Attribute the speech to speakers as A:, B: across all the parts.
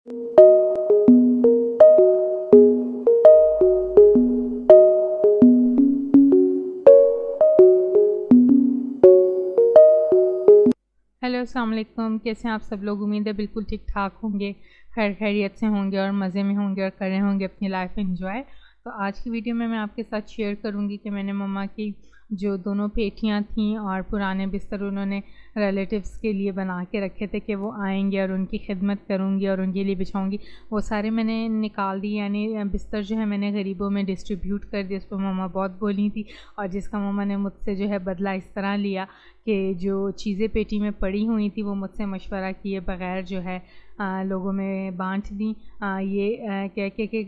A: Hello अस्सलाम वालेकुम। कैसे हैं आप सब लोग? उम्मीद है बिल्कुल ठीक ठाक होंगे, खैर खैरियत से होंगे और मज़े में होंगे और कर रहे होंगे अपनी लाइफ एंजॉय। तो आज की वीडियो में मैं आपके साथ शेयर करूंगी कि मैंने मम्मा की जो दोनों पेटियां थीं और पुराने बिस्तर उन्होंने रिलेटिव्स के लिए बना के रखे थे कि वो आएंगे और उनकी खिदमत करूंगी और उनके लिए बिछाऊंगी, वो सारे मैंने निकाल दिए। यानी बिस्तर जो है मैंने गरीबों में डिस्ट्रीब्यूट कर दिया। उस पर मम्मा बहुत बोली थी और जिसका मम्मा ने मुझसे जो है बदला इस तरह लिया कि जो चीज़ें पेटी में पड़ी हुई थी वो मुझसे मशवरा किए बग़ैर जो है लोगों में बांट दी। ये कह के कि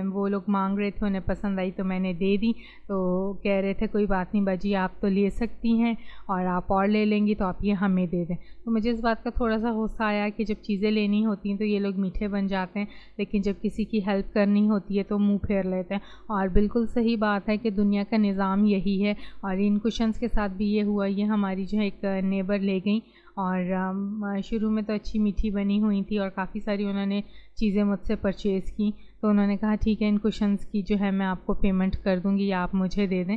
A: वो लोग मांग रहे थे, उन्हें पसंद आई तो मैंने दे दी। तो कह रहे थे कोई बात नहीं बाजी, आप तो ले सकती हैं और आप और ले लेंगी तो आप ये हमें दे दें। तो मुझे इस बात का थोड़ा सा गुस्सा आया कि जब चीज़ें लेनी होती हैं तो ये लोग मीठे बन जाते हैं, लेकिन जब किसी की हेल्प करनी होती है तो मुंह फेर लेते हैं। और बिल्कुल सही बात है कि दुनिया का निज़ाम यही है। और इन कुशन्स के साथ भी ये हुआ। ये हमारी जो है एक नेबर ले गई और शुरू में तो अच्छी मीठी बनी हुई थी और काफ़ी सारी उन्होंने चीज़ें मुझसे परचेज़ की। तो उन्होंने कहा ठीक है, इन कुशन्स की जो है मैं आपको पेमेंट कर दूँगी या आप मुझे दे दें।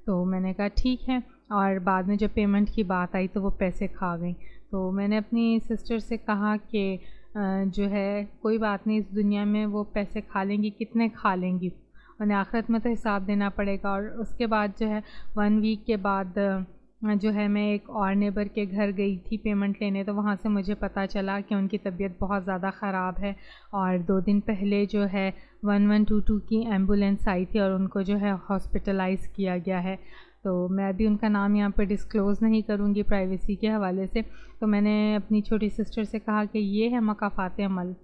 A: तो मैंने कहा ठीक है। और बाद में जब पेमेंट की बात आई तो वो पैसे खा गई। तो मैंने अपनी सिस्टर से कहा कि जो है कोई बात नहीं, इस दुनिया में वो पैसे खा लेंगी, कितने खा लेंगी, उन्हें आखिरत में तो हिसाब देना पड़ेगा। और उसके बाद जो है 1 वीक के बाद जो है मैं एक और नेबर के घर गई थी पेमेंट लेने। तो वहाँ से मुझे पता चला कि उनकी तबीयत बहुत ज़्यादा ख़राब है और 2 दिन पहले जो है 1122 की एम्बुलेंस आई थी और उनको जो है हॉस्पिटलाइज़ किया गया है। तो मैं अभी उनका नाम यहाँ पर डिस्क्लोज़ नहीं करूँगी प्राइवेसी के हवाले से। तो मैंने अपनी छोटी सिस्टर से कहा कि ये है मकाफ़ात अमल।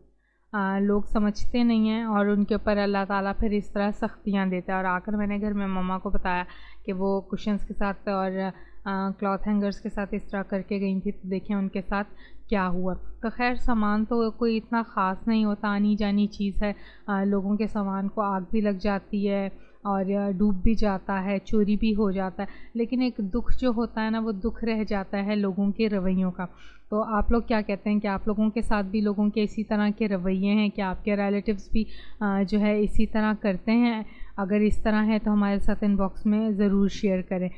A: लोग समझते नहीं हैं और उनके ऊपर अल्लाह ताला फिर इस तरह सख्तियाँ देता है। और आकर मैंने घर में मम्मा को बताया कि वो कुशन्स के साथ और क्लॉथ हैंगर्स के साथ इस तरह करके गई थी, तो देखें उनके साथ क्या हुआ। तो खैर सामान तो कोई इतना ख़ास नहीं होता, आनी जानी चीज़ है। लोगों के सामान को आग भी लग जाती है और डूब भी जाता है, चोरी भी हो जाता है, लेकिन एक दुख जो होता है ना, वो दुख रह जाता है लोगों के रवैयों का। तो आप लोग क्या कहते हैं कि आप लोगों के साथ भी लोगों के इसी तरह के रवैये हैं? कि आपके रिलेटिव्स भी जो है इसी तरह करते हैं? अगर इस तरह है तो हमारे साथ इनबॉक्स में ज़रूर शेयर करें।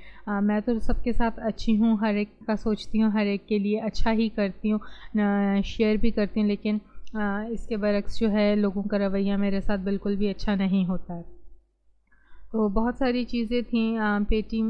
A: मैं तो सबके साथ अच्छी हूँ, हर एक का सोचती हूँ, हर एक के लिए अच्छा ही करती हूँ, शेयर भी करती हूँ, लेकिन इसके बरक्स जो है लोगों का रवैया मेरे साथ बिल्कुल भी अच्छा नहीं होता है। तो बहुत सारी चीज़ें थीं, पेटी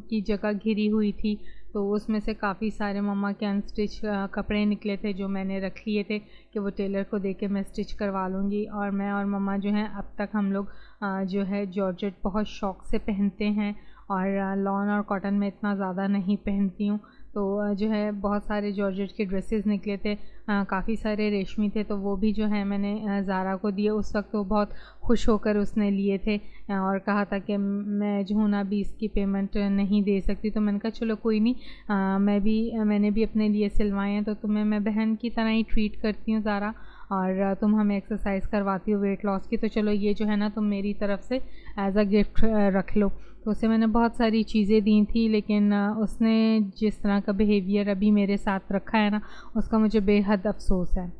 A: की जगह घिरी हुई थी। तो उसमें से काफ़ी सारे मम्मा के अनस्टिच कपड़े निकले थे जो मैंने रख लिए थे कि वो टेलर को दे के मैं स्टिच करवा लूँगी। और मैं और मम्मा जो हैं अब तक हम लोग जो है जॉर्जेट बहुत शौक़ से पहनते हैं और लॉन और कॉटन में इतना ज़्यादा नहीं पहनती हूँ। तो जो है बहुत सारे जॉर्जेट के ड्रेसेस निकले थे, काफ़ी सारे रेशमी थे, तो वो भी जो है मैंने ज़ारा को दिए। उस वक्त वो बहुत खुश होकर उसने लिए थे और कहा था कि मैं जो हूँ ना अभी इसकी पेमेंट नहीं दे सकती। तो मैंने कहा चलो कोई नहीं, मैंने भी अपने लिए सिलवाए हैं, तो तुम्हें मैं बहन की तरह ही ट्रीट करती हूँ ज़ारा, और तुम हमें एक्सरसाइज करवाती हो वेट लॉस की, तो चलो ये जो है ना तुम मेरी तरफ से एज अ गिफ्ट रख लो। तो उसे मैंने बहुत सारी चीज़ें दी थी, लेकिन उसने जिस तरह का बिहेवियर अभी मेरे साथ रखा है ना, उसका मुझे बेहद अफसोस है।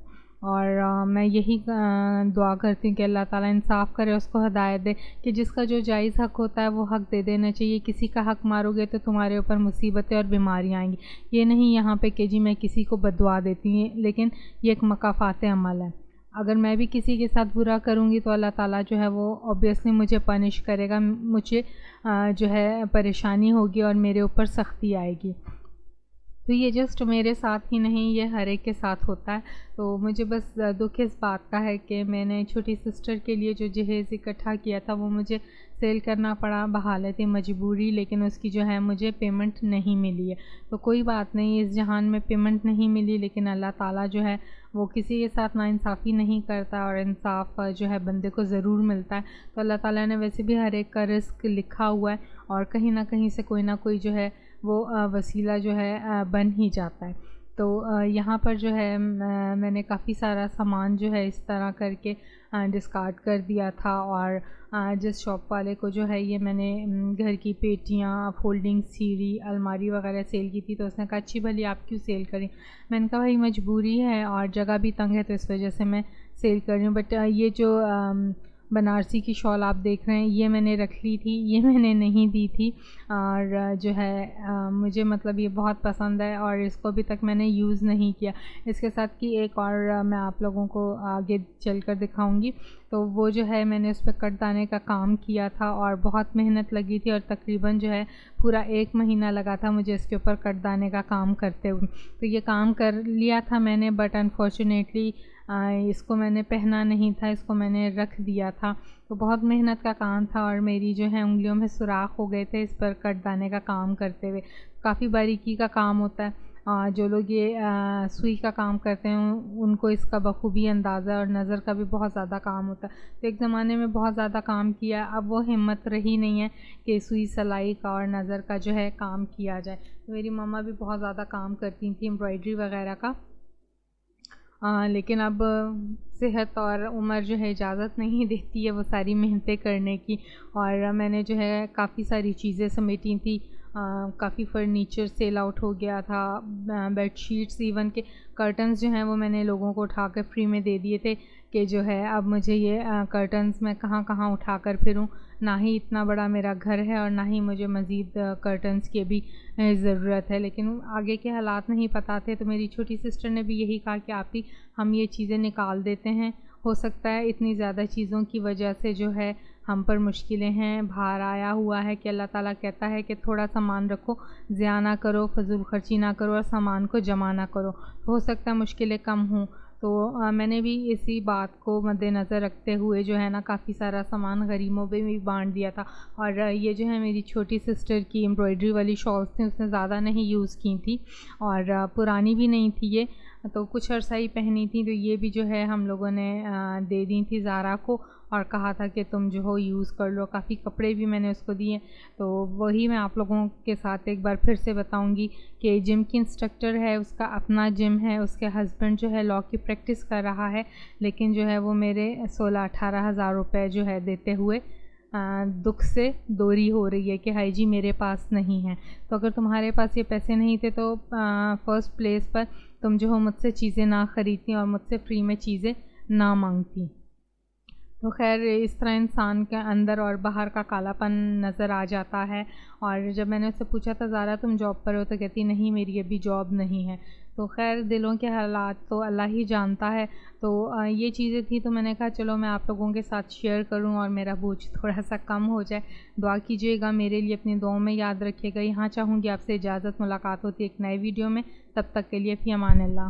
A: और मैं यही दुआ करती हूँ कि अल्लाह ताला इंसाफ़ करे, उसको हिदायत दे कि जिसका जो जायज़ हक़ होता है वो हक़ दे देना चाहिए। किसी का हक़ मारोगे तो तुम्हारे ऊपर मुसीबतें और बीमारियाँ आएँगी। ये नहीं यहाँ पे कि जी मैं किसी को बद्दुआ देती हूँ, लेकिन ये एक मकाफ़ात अमल है। अगर मैं भी किसी के साथ बुरा करूँगी तो अल्लाह ताला जो है वो ऑब्वियसली मुझे पनिश करेगा, मुझे जो है परेशानी होगी और मेरे ऊपर सख्ती आएगी। तो ये जस्ट मेरे साथ ही नहीं, ये हर एक के साथ होता है। तो मुझे बस दुख इस बात का है कि मैंने छोटी सिस्टर के लिए जो जहेज़ इकट्ठा किया था वो मुझे सेल करना पड़ा बहालत मजबूरी, लेकिन उसकी जो है मुझे पेमेंट नहीं मिली है। तो कोई बात नहीं, इस जहान में पेमेंट नहीं मिली, लेकिन अल्लाह ताला जो है वो किसी के साथ नाइंसाफ़ी नहीं करता और इंसाफ़ जो है बंदे को ज़रूर मिलता है। तो अल्लाह ताला ने वैसे भी हर एक का रिज़्क़ लिखा हुआ है और कहीं ना कहीं से कोई ना कोई जो है वो वसीला जो है बन ही जाता है। तो यहाँ पर जो है मैंने काफ़ी सारा सामान जो है इस तरह करके डिस्कार्ड कर दिया था। और जिस शॉप वाले को जो है ये मैंने घर की पेटियाँ, फोल्डिंग सीढ़ी, अलमारी वगैरह सेल की थी, तो उसने कहा अच्छी भली आप क्यों सेल करें। मैंने कहा भाई मजबूरी है और जगह भी तंग है, तो इस वजह से मैं سیل کر رہی ہوں. بٹ یہ جو بنارسی کی شال آپ دیکھ رہے ہیں یہ میں نے رکھ لی تھی, یہ میں نے نہیں دی تھی, اور جو ہے مجھے مطلب یہ بہت پسند ہے اور اس کو ابھی تک میں نے یوز نہیں کیا. اس کے ساتھ کی ایک اور میں آپ لوگوں کو آگے چل کر دکھاؤں گی. تو وہ جو ہے میں نے اس پہ کردانے کا کام کیا تھا اور بہت محنت لگی تھی, اور تقریباً جو ہے پورا 1 مہینہ لگا تھا مجھے اس کے اوپر کردانے کا کام کرتے ہوئے. تو یہ کام کر لیا تھا میں نے, بٹ انفارچونیٹلی اس کو میں نے پہنا نہیں تھا, اس کو میں نے رکھ دیا تھا. تو بہت محنت کا کام تھا اور میری جو ہے انگلیوں میں سوراخ ہو گئے تھے اس پر کردانے کا کام کرتے ہوئے. کافی باریکی کا کام ہوتا ہے. جو لوگ یہ سوئی کا کام کرتے ہیں ان کو اس کا بخوبی اندازہ, اور نظر کا بھی بہت زیادہ کام ہوتا ہے. تو ایک زمانے میں بہت زیادہ کام کیا, اب وہ ہمت رہی نہیں ہے کہ سوئی سلائی کا اور نظر کا جو ہے کام کیا جائے. میری ماما بھی بہت زیادہ کام کرتی تھیں امبرائڈری وغیرہ کا, لیکن اب صحت اور عمر جو ہے اجازت نہیں دیتی ہے وہ ساری محنتیں کرنے کی. اور میں نے جو ہے کافی ساری چیزیں سمیٹی تھیں, کافی فرنیچر سیل آؤٹ ہو گیا تھا, بیڈ شیٹس, ایون کہ کرٹنز جو ہیں وہ میں نے لوگوں کو اٹھا کر فری میں دے دیے تھے کہ جو ہے اب مجھے یہ کرٹنز میں کہاں کہاں اٹھا کر پھروں. نہ ہی اتنا بڑا میرا گھر ہے اور نہ ہی مجھے مزید کرٹنز کی بھی ضرورت ہے, لیکن آگے کے حالات نہیں پتہ تھے. تو میری چھوٹی سسٹر نے بھی یہی کہا کہ آپی ہم یہ چیزیں نکال دیتے ہیں, ہو سکتا ہے اتنی زیادہ چیزوں کی وجہ سے جو ہے ہم پر مشکلیں ہیں, بھار آیا ہوا ہے کہ اللہ تعالیٰ کہتا ہے کہ تھوڑا سامان رکھو, ضیاع نہ کرو, فضول خرچی نہ کرو اور سامان کو جمع نہ کرو, ہو سکتا ہے مشکلیں کم ہوں. تو میں نے بھی اسی بات کو مد نظر رکھتے ہوئے جو ہے نا کافی سارا سامان غریبوں پہ بھی بانٹ دیا تھا. اور یہ جو ہے میری چھوٹی سسٹر کی امبرائڈری والی شالس تھیں, اس نے زیادہ نہیں یوز کی تھی اور پرانی بھی نہیں تھی یہ, تو کچھ عرصہ ہی پہنی تھی. تو یہ بھی جو ہے ہم لوگوں نے دے دی تھی زارا کو اور کہا تھا کہ تم جو ہو یوز کر لو. کافی کپڑے بھی میں نے اس کو دیے. تو وہی میں آپ لوگوں کے ساتھ ایک بار پھر سے بتاؤں گی کہ جم کی انسٹرکٹر ہے, اس کا اپنا جم ہے, اس کے ہسبینڈ جو ہے لاء کی پریکٹس کر رہا ہے, لیکن جو ہے وہ میرے 16-18 ہزار روپے جو ہے دیتے ہوئے دکھ سے دوری ہو رہی ہے کہ ہائی جی میرے پاس نہیں ہے. تو اگر تمہارے پاس یہ پیسے نہیں تھے تو فرسٹ پلیس پر تم جو ہو مجھ سے چیزیں نہ خریدتی اور مجھ سے فری میں چیزیں نہ مانگتی. تو خیر اس طرح انسان کے اندر اور باہر کا کالا پن نظر آ جاتا ہے. اور جب میں نے اس سے پوچھا تھا زارا تم جاب پر ہو, تو کہتی نہیں میری ابھی جاب نہیں ہے. تو خیر دلوں کے حالات تو اللہ ہی جانتا ہے. تو یہ چیزیں تھیں, تو میں نے کہا چلو میں آپ لوگوں کے ساتھ شیئر کروں اور میرا بوجھ تھوڑا سا کم ہو جائے. دعا کیجیے گا میرے لیے, اپنی دعاؤں میں یاد رکھیے گا. یہاں چاہوں گی آپ سے اجازت, ملاقات ہوتی ہے ایک نئے ویڈیو میں. تب تک کے لیے فی امان اللہ.